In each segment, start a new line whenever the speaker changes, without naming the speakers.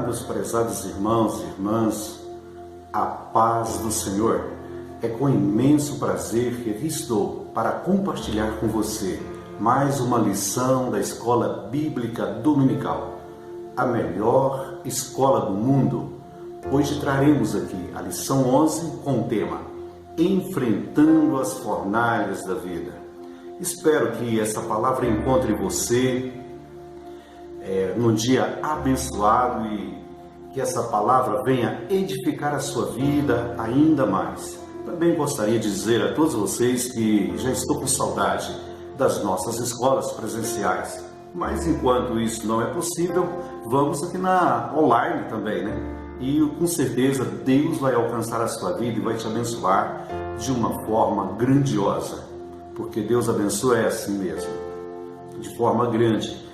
meus prezados irmãos e irmãs, a paz do Senhor. É com imenso prazer que aqui estou para compartilhar com você mais uma lição da Escola Bíblica Dominical, a melhor escola do mundo. Hoje traremos aqui a lição 11 com o tema Enfrentando as Fornalhas da Vida. Espero que essa palavra encontre você num dia abençoado e que essa palavra venha edificar a sua vida ainda mais. Também gostaria de dizer a todos vocês que já estou com saudade das nossas escolas presenciais, mas enquanto isso não é possível, vamos aqui na online também, né? E com certeza Deus vai alcançar a sua vida e vai te abençoar de uma forma grandiosa, porque Deus abençoa é assim mesmo, de forma grande.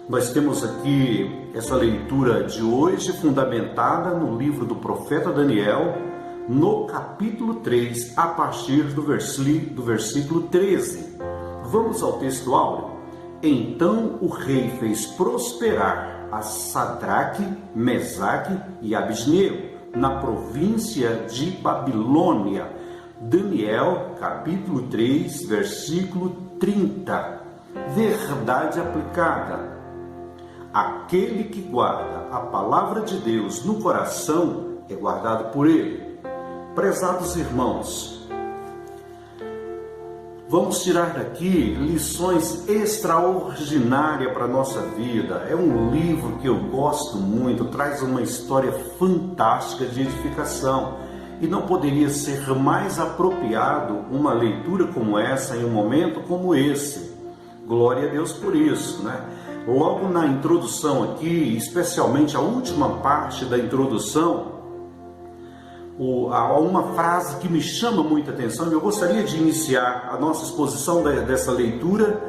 Nós temos aqui essa leitura de hoje fundamentada no livro do profeta Daniel, no capítulo 3, a partir do versículo 13. Vamos ao texto áureo. Então o rei fez prosperar a Sadraque, Mesaque e Abednego na província de Babilônia. Daniel, capítulo 3, versículo 30. Verdade aplicada. Aquele que guarda a palavra de Deus no coração é guardado por ele. Prezados irmãos, vamos tirar daqui lições extraordinárias para a nossa vida. É um livro que eu gosto muito, traz uma história fantástica de edificação. E não poderia ser mais apropriado uma leitura como essa em um momento como esse. Glória a Deus por isso, né? Logo na introdução aqui, especialmente a última parte da introdução, há uma frase que me chama muita atenção e eu gostaria de iniciar a nossa exposição dessa leitura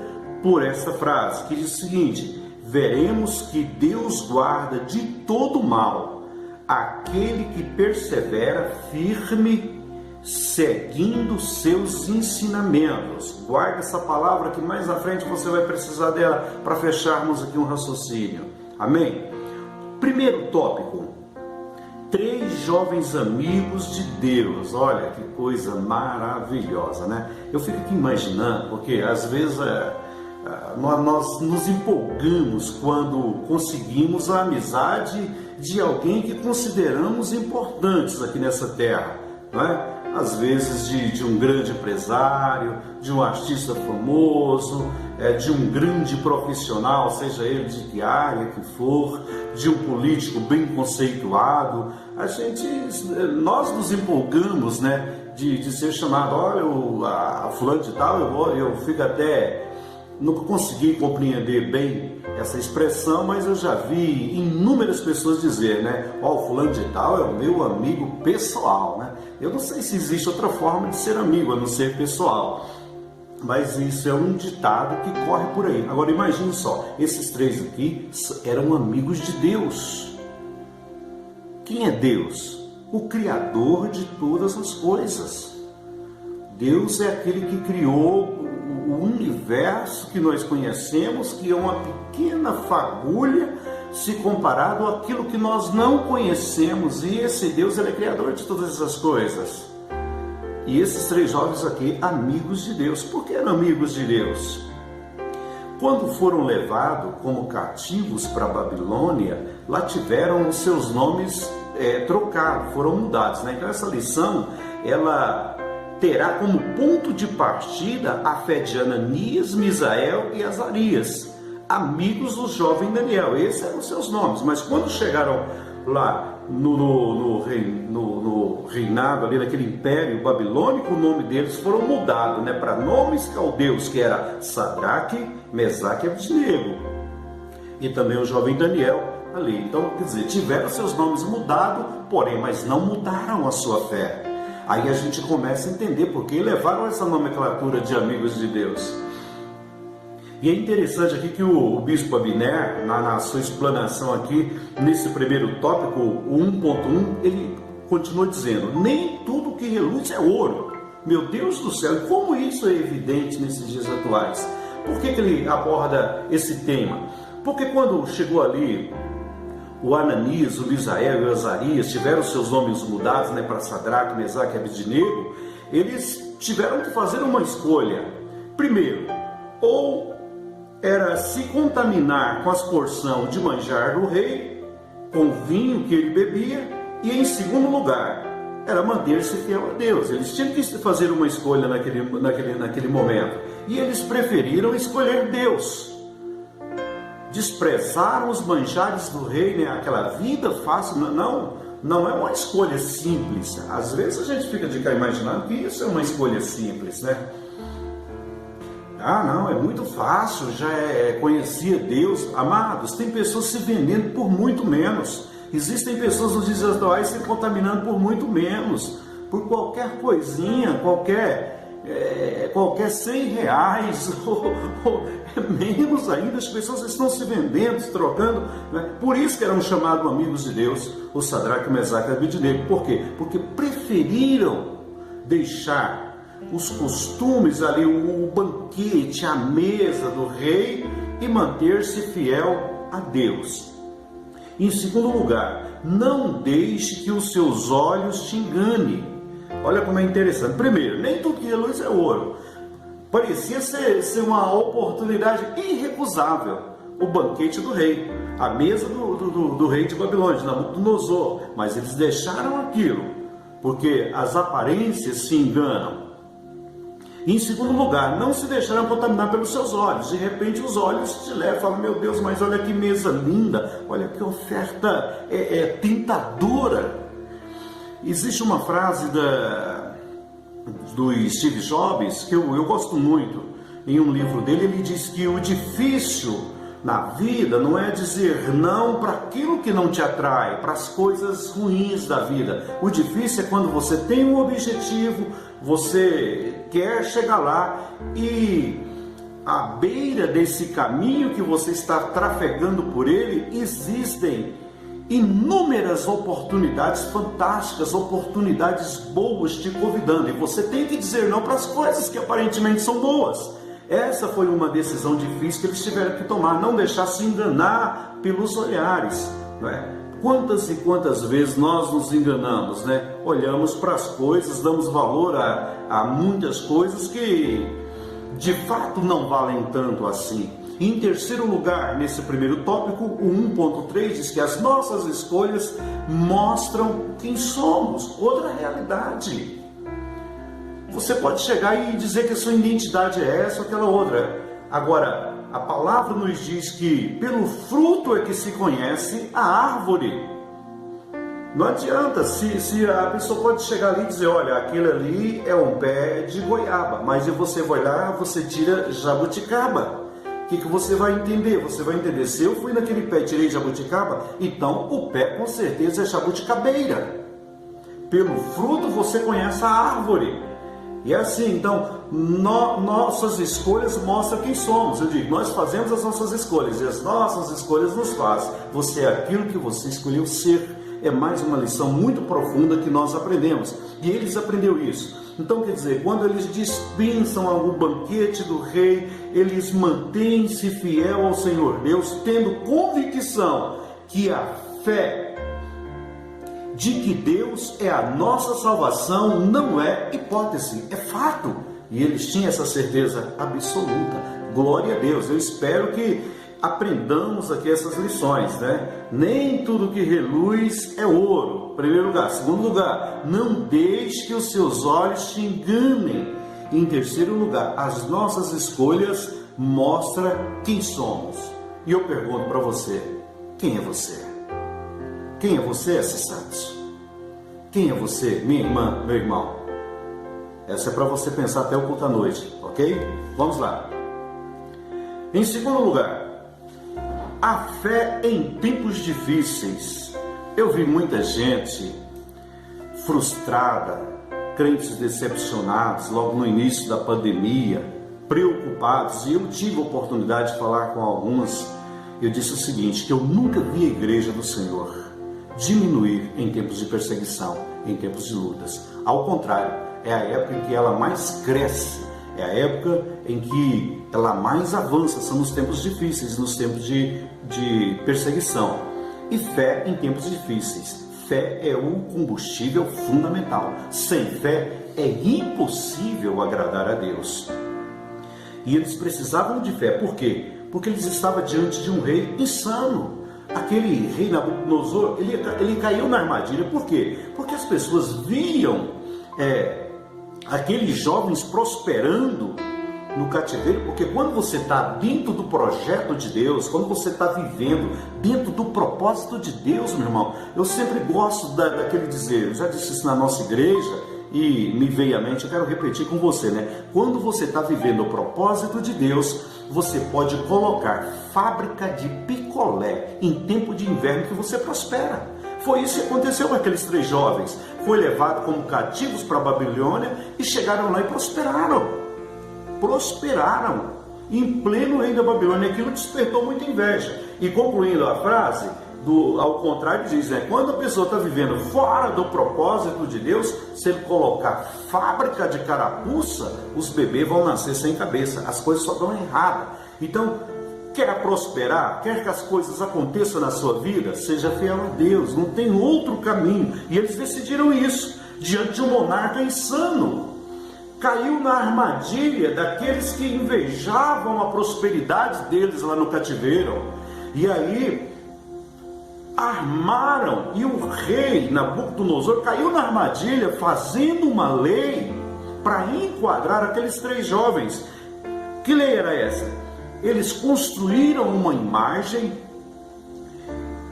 por essa frase, que diz o seguinte: veremos que Deus guarda de todo mal aquele que persevera firme, seguindo seus ensinamentos. Guarde essa palavra que mais à frente você vai precisar dela para fecharmos aqui um raciocínio. Amém? Primeiro tópico: 3 jovens amigos de Deus. Olha que coisa maravilhosa, né? Eu fico aqui imaginando, porque às vezes nós nos empolgamos quando conseguimos a amizade de alguém que consideramos importantes aqui nessa terra, não é? Às vezes de um grande empresário, de um artista famoso, de um grande profissional, seja ele de que área que for, de um político bem conceituado. Nós nos empolgamos, né, de ser chamado, olha, a fulano de tal, eu fico até... Nunca consegui compreender bem essa expressão, mas eu já vi inúmeras pessoas dizer, né? Ó, o fulano de tal é o meu amigo pessoal, né? Eu não sei se existe outra forma de ser amigo, a não ser pessoal. Mas isso é um ditado que corre por aí. Agora imagine só, esses 3 aqui eram amigos de Deus. Quem é Deus? O Criador de todas as coisas. Deus é aquele que criou o universo que nós conhecemos, que é uma pequena fagulha se comparado àquilo que nós não conhecemos. E esse Deus, ele é criador de todas essas coisas. E esses 3 jovens aqui, amigos de Deus. Por que eram amigos de Deus? Quando foram levados como cativos para a Babilônia, lá tiveram os seus nomes trocados, foram mudados, né? Então essa lição, ela terá como ponto de partida a fé de Ananias, Misael e Azarias, amigos do jovem Daniel. Esses eram os seus nomes, mas quando chegaram lá no reinado, ali naquele império babilônico, o nome deles foram mudados, né, para nomes caldeus, que era Sadraque, Mesaque e Abednego, e também o jovem Daniel ali. Então, quer dizer, tiveram seus nomes mudados, porém, mas não mudaram a sua fé. Aí a gente começa a entender por que levaram essa nomenclatura de amigos de Deus. E é interessante aqui que o bispo Abner, na sua explanação aqui, nesse primeiro tópico, o 1.1, ele continua dizendo: nem tudo que reluz é ouro. Meu Deus do céu, e como isso é evidente nesses dias atuais? Por que ele aborda esse tema? Porque quando chegou ali o Ananias, o Misael e o Azarias tiveram seus nomes mudados, né, para Sadraque, Mesaque e Abednego, eles tiveram que fazer uma escolha. Primeiro, ou era se contaminar com as porções de manjar do rei, com o vinho que ele bebia, e em segundo lugar, era manter-se fiel a Deus. Eles tinham que fazer uma escolha naquele momento, e eles preferiram escolher Deus. Desprezaram os manjares do rei, né? Aquela vida fácil, não é uma escolha simples. Às vezes a gente fica de cá imaginando que isso é uma escolha simples, né? Ah, não, é muito fácil, já conhecia Deus. Amados, tem pessoas se vendendo por muito menos. Existem pessoas nos dias atuais se contaminando por muito menos. Por qualquer coisinha, qualquer 100 reais, ou menos ainda, as pessoas estão se vendendo, se trocando, né? Por isso que eram chamados amigos de Deus, o Sadraque, o Mesaque e o Abednego. Por quê? Porque preferiram deixar os costumes ali, o banquete, a mesa do rei, e manter-se fiel a Deus. Em segundo lugar, não deixe que os seus olhos te enganem. Olha como é interessante. Primeiro, nem tudo que reluz é ouro. Parecia ser uma oportunidade irrecusável. O banquete do rei, a mesa do rei de Babilônia, de Nabucodonosor. Mas eles deixaram aquilo, porque as aparências se enganam. Em segundo lugar, não se deixaram contaminar pelos seus olhos. De repente os olhos te levam e falam: meu Deus, mas olha que mesa linda, olha que oferta tentadora. Existe uma frase do Steve Jobs que eu gosto muito. Em um livro dele, ele diz que o difícil na vida não é dizer não para aquilo que não te atrai, para as coisas ruins da vida. O difícil é quando você tem um objetivo, você quer chegar lá e à beira desse caminho que você está trafegando por ele, existem inúmeras oportunidades fantásticas, oportunidades boas te convidando, e você tem que dizer não para as coisas que aparentemente são boas. Essa foi uma decisão difícil que eles tiveram que tomar, não deixar se enganar pelos olhares, não é? Quantas e quantas vezes nós nos enganamos, né? Olhamos para as coisas, damos valor a muitas coisas que de fato não valem tanto assim. Em terceiro lugar, nesse primeiro tópico, o 1.3 diz que as nossas escolhas mostram quem somos, outra realidade. Você pode chegar e dizer que a sua identidade é essa ou aquela outra. Agora, a palavra nos diz que pelo fruto é que se conhece a árvore. Não adianta, se a pessoa pode chegar ali e dizer: olha, aquele ali é um pé de goiaba, mas você vai lá, você tira jabuticaba. O que você vai entender? Você vai entender: se eu fui naquele pé e tirei jabuticaba, então o pé com certeza é jabuticabeira. Pelo fruto você conhece a árvore. E é assim, então, nossas escolhas mostram quem somos. Eu digo, nós fazemos as nossas escolhas e as nossas escolhas nos fazem. Você é aquilo que você escolheu ser. É mais uma lição muito profunda que nós aprendemos. E eles aprenderam isso. Então, quer dizer, quando eles dispensam o banquete do rei, eles mantêm-se fiel ao Senhor Deus, tendo convicção que a fé de que Deus é a nossa salvação não é hipótese, é fato. E eles tinham essa certeza absoluta. Glória a Deus. Eu espero que aprendamos aqui essas lições, né? Nem tudo que reluz é ouro, primeiro lugar. Segundo lugar, não deixe que os seus olhos te enganem. Em terceiro lugar, as nossas escolhas mostram quem somos. E eu pergunto para você: quem é você? Quem é você, esses santos? Quem é você, minha irmã, meu irmão? Essa é para você pensar até o culto à noite, ok? Vamos lá. Em segundo lugar, a fé em tempos difíceis. Eu vi muita gente frustrada, crentes decepcionados logo no início da pandemia, preocupados, e eu tive a oportunidade de falar com alguns. Eu disse o seguinte, que eu nunca vi a igreja do Senhor diminuir em tempos de perseguição, em tempos de lutas. Ao contrário, é a época em que ela mais cresce, é a época em que ela mais avança, são nos tempos difíceis, nos tempos de perseguição. e fé em tempos difíceis. Fé é o combustível fundamental. Sem fé é impossível agradar a Deus. E eles precisavam de fé. Por quê? Porque eles estavam diante de um rei insano. Aquele rei Nabucodonosor, ele caiu na armadilha. Por quê? Porque as pessoas viam aqueles jovens prosperando no cativeiro, porque quando você está dentro do projeto de Deus, quando você está vivendo dentro do propósito de Deus, meu irmão, eu sempre gosto daquele dizer, eu já disse isso na nossa igreja e me veio à mente, eu quero repetir com você, né? Quando você está vivendo o propósito de Deus, você pode colocar fábrica de picolé em tempo de inverno que você prospera. Foi isso que aconteceu com aqueles 3 jovens. Foi levado como cativos para a Babilônia e chegaram lá e prosperaram. Prosperaram em pleno reino da Babilônia. Aquilo despertou muita inveja. E concluindo a frase, ao contrário diz, né? Quando a pessoa está vivendo fora do propósito de Deus, se ele colocar fábrica de carapuça, os bebês vão nascer sem cabeça, as coisas só dão errado. Então, quer prosperar, quer que as coisas aconteçam na sua vida, seja fiel a Deus, não tem outro caminho. E eles decidiram isso, diante de um monarca insano. Caiu na armadilha daqueles que invejavam a prosperidade deles lá no cativeiro. E aí armaram, e o rei Nabucodonosor caiu na armadilha fazendo uma lei para enquadrar aqueles 3 jovens. Que lei era essa? Eles construíram uma imagem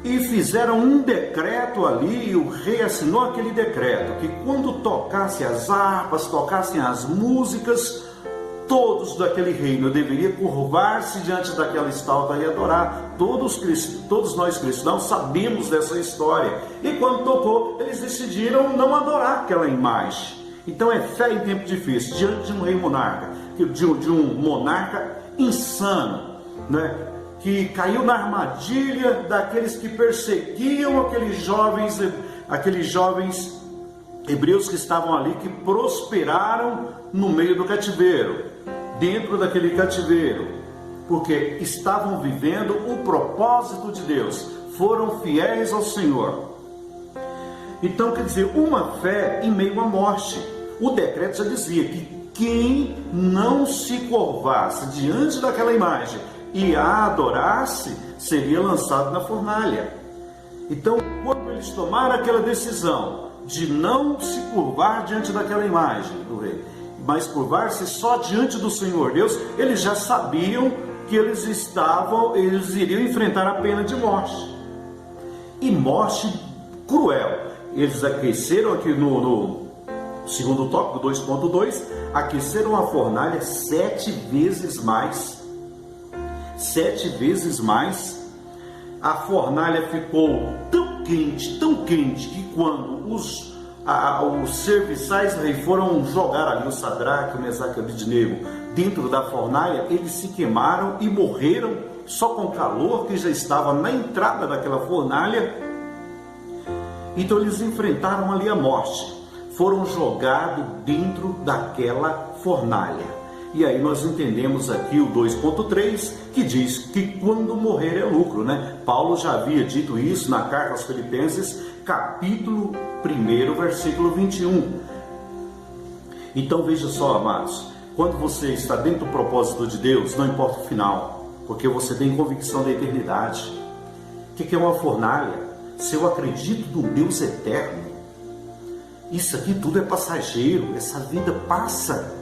e fizeram um decreto ali, e o rei assinou aquele decreto, que quando tocassem as harpas, tocassem as músicas, todos daquele reino deveriam curvar-se diante daquela estátua e adorar. Todos nós cristãos sabemos dessa história. E quando tocou, eles decidiram não adorar aquela imagem. Então é fé em tempo difícil, diante de um rei monarca, de um monarca insano, né? Que caiu na armadilha daqueles que perseguiam aqueles jovens hebreus que estavam ali, que prosperaram no meio do cativeiro, dentro daquele cativeiro, porque estavam vivendo o propósito de Deus, foram fiéis ao Senhor. Então, quer dizer, uma fé em meio à morte. O decreto já dizia que quem não se curvasse diante daquela imagem e a adorasse, seria lançado na fornalha. Então, quando eles tomaram aquela decisão de não se curvar diante daquela imagem do rei, mas curvar-se só diante do Senhor Deus, eles já sabiam que eles iriam enfrentar a pena de morte. E morte cruel. Eles aqueceram aqui no segundo tópico, 2.2, aqueceram a fornalha 7 vezes mais. 7 vezes mais. A fornalha ficou tão quente, que quando os serviçais do rei foram jogar ali o Sadraque, o Mesaque e o Abednego dentro da fornalha, eles se queimaram e morreram só com o calor que já estava na entrada daquela fornalha. Então eles enfrentaram ali a morte, foram jogados dentro daquela fornalha. E aí nós entendemos aqui o 2.3, que diz que quando morrer é lucro, né? Paulo já havia dito isso na carta aos Filipenses, capítulo 1, versículo 21. Então veja só, amados, quando você está dentro do propósito de Deus, não importa o final, porque você tem convicção da eternidade. O que é uma fornalha? Se eu acredito no Deus eterno, isso aqui tudo é passageiro, essa vida passa.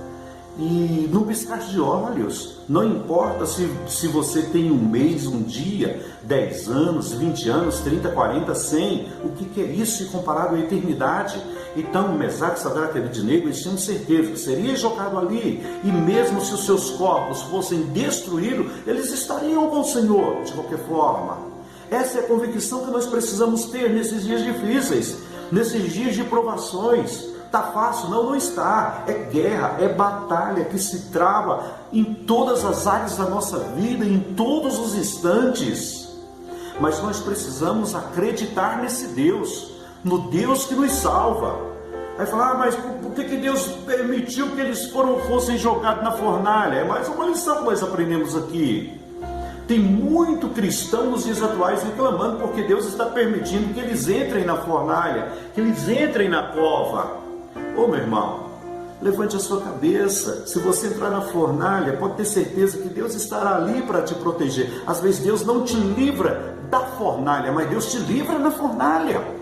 E no piscar de olhos, não importa se você tem um mês, um dia, 10 anos, 20 anos, 30, 40, 100, o que é isso comparado à eternidade? Então, Mesaque, Sadraque e Abednego, eles tinham certeza que seria jogado ali, e mesmo se os seus corpos fossem destruídos, eles estariam com o Senhor, de qualquer forma. Essa é a convicção que nós precisamos ter nesses dias difíceis, nesses dias de provações. Está fácil? Não está. É guerra, é batalha que se trava em todas as áreas da nossa vida, em todos os instantes. Mas nós precisamos acreditar nesse Deus, no Deus que nos salva. Aí falar, mas por que Deus permitiu que eles fossem jogados na fornalha? É mais uma lição que nós aprendemos aqui. Tem muito cristão nos dias atuais reclamando porque Deus está permitindo que eles entrem na fornalha, que eles entrem na cova. Ô meu irmão, levante a sua cabeça. Se você entrar na fornalha, pode ter certeza que Deus estará ali para te proteger. Às vezes Deus não te livra da fornalha, mas Deus te livra na fornalha.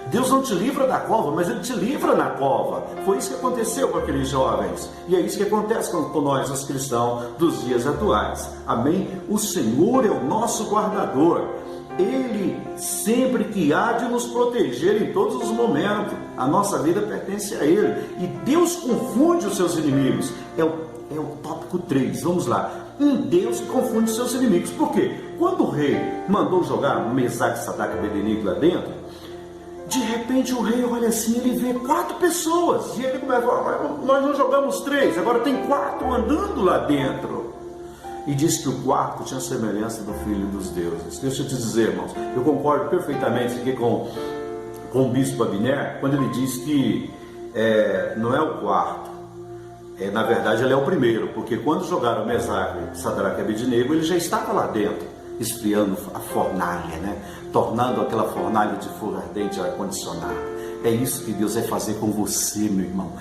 Deus não te livra da cova, mas Ele te livra na cova. Foi isso que aconteceu com aqueles jovens. E é isso que acontece com nós, os cristãos dos dias atuais. Amém? O Senhor é o nosso guardador. Ele sempre que há de nos proteger em todos os momentos. A nossa vida pertence a Ele. E Deus confunde os seus inimigos. É o tópico 3. Vamos lá. Um Deus que confunde os seus inimigos. Por quê? Quando o rei mandou jogar Mesaque, Sadraque e Abednego lá dentro, de repente o rei olha assim, ele vê 4 pessoas. E ele começa a falar, nós não jogamos 3, agora tem 4 andando lá dentro. E diz que o quarto tinha semelhança do Filho dos Deuses. Deixa eu te dizer, irmãos, eu concordo perfeitamente aqui com o bispo Abner, quando ele diz que não é o quarto. Na verdade ele é o primeiro, porque quando jogaram Mesaque, Sadraque e Abednego, ele já estava lá dentro, esfriando a fornalha, né? Tornando aquela fornalha de fogo ardente ar-condicionado. É isso que Deus vai fazer com você, meu irmão.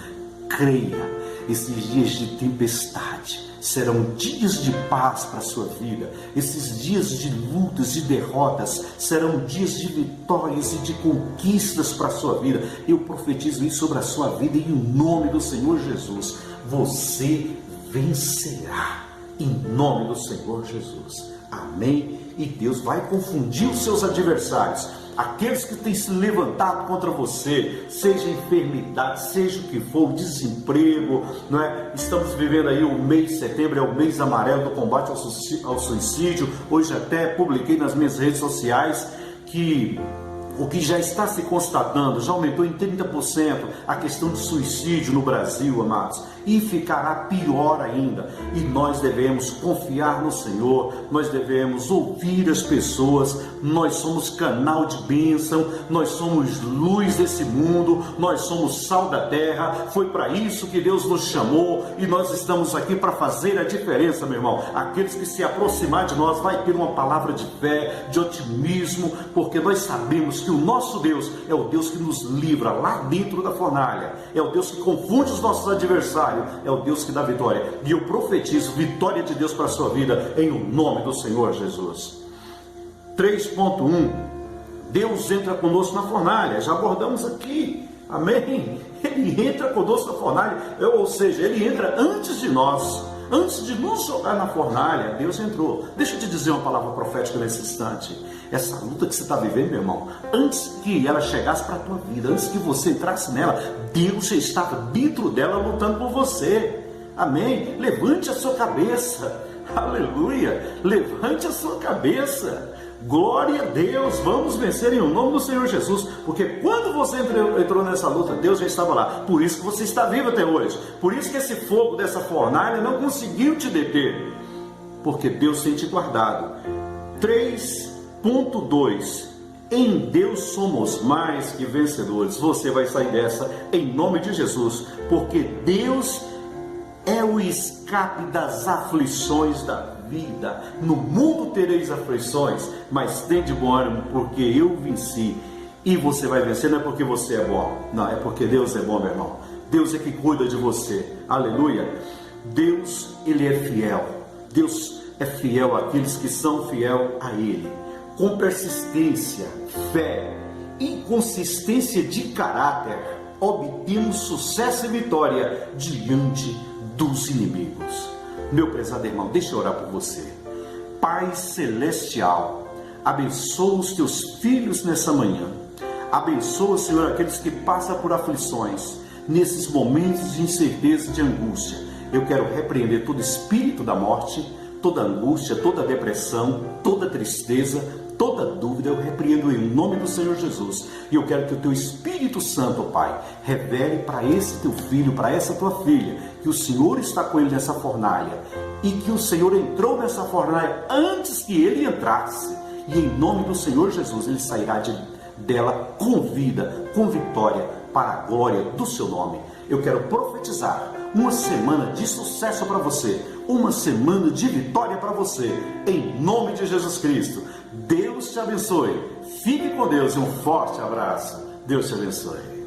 Creia, esses dias de tempestade serão dias de paz para a sua vida. Esses dias de lutas, de derrotas, serão dias de vitórias e de conquistas para a sua vida. Eu profetizo isso sobre a sua vida em nome do Senhor Jesus. Você vencerá em nome do Senhor Jesus. Amém? E Deus vai confundir os seus adversários, aqueles que têm se levantado contra você, seja enfermidade, seja o que for, desemprego, não é? Estamos vivendo aí o mês de setembro, é o mês amarelo do combate ao suicídio. Hoje até publiquei nas minhas redes sociais que o que já está se constatando, já aumentou em 30% a questão de suicídio no Brasil, amados, e ficará pior ainda. E nós devemos confiar no Senhor, nós devemos ouvir as pessoas. Nós somos canal de bênção, nós somos luz desse mundo, nós somos sal da terra. Foi para isso que Deus nos chamou e nós estamos aqui para fazer a diferença, meu irmão. Aqueles que se aproximar de nós vai ter uma palavra de fé, de otimismo, porque nós sabemos que o nosso Deus é o Deus que nos livra lá dentro da fornalha, é o Deus que confunde os nossos adversários, é o Deus que dá vitória. E eu profetizo vitória de Deus para a sua vida em o nome do Senhor Jesus. 3.1, Deus entra conosco na fornalha, já abordamos aqui, amém? Ele entra conosco na fornalha, ou seja, Ele entra antes de nós, antes de nos jogar na fornalha, Deus entrou. Deixa eu te dizer uma palavra profética nesse instante. Essa luta que você está vivendo, meu irmão, antes que ela chegasse para a tua vida, antes que você entrasse nela, Deus já estava dentro dela lutando por você, amém? Levante a sua cabeça, aleluia, levante a sua cabeça. Glória a Deus, vamos vencer em nome do Senhor Jesus, porque quando você entrou nessa luta, Deus já estava lá. Por isso que você está vivo até hoje, por isso que esse fogo dessa fornalha não conseguiu te deter, porque Deus tem te guardado. 3.2, em Deus somos mais que vencedores. Você vai sair dessa em nome de Jesus, porque Deus é o escape das aflições da vida. No mundo tereis aflições, mas tende bom ânimo, porque eu venci. E você vai vencer não é porque você é bom, não, é porque Deus é bom, meu irmão. Deus é que cuida de você, aleluia. Deus, Ele é fiel. Deus é fiel àqueles que são fiel a Ele. Com persistência, fé e consistência de caráter, obtemos sucesso e vitória diante dos inimigos. Meu prezado irmão, deixa eu orar por você. Pai Celestial, abençoa os teus filhos nessa manhã. Abençoa, Senhor, aqueles que passam por aflições, nesses momentos de incerteza e de angústia. Eu quero repreender todo espírito da morte, toda angústia, toda depressão, toda tristeza, toda dúvida. Eu repreendo em nome do Senhor Jesus. E eu quero que o teu Espírito Santo, Pai, revele para esse teu filho, para essa tua filha, que o Senhor está com ele nessa fornalha e que o Senhor entrou nessa fornalha antes que ele entrasse. E em nome do Senhor Jesus, ele sairá dela com vida, com vitória, para a glória do seu nome. Eu quero profetizar uma semana de sucesso para você, uma semana de vitória para você, em nome de Jesus Cristo. Deus te abençoe. Fique com Deus e um forte abraço. Deus te abençoe.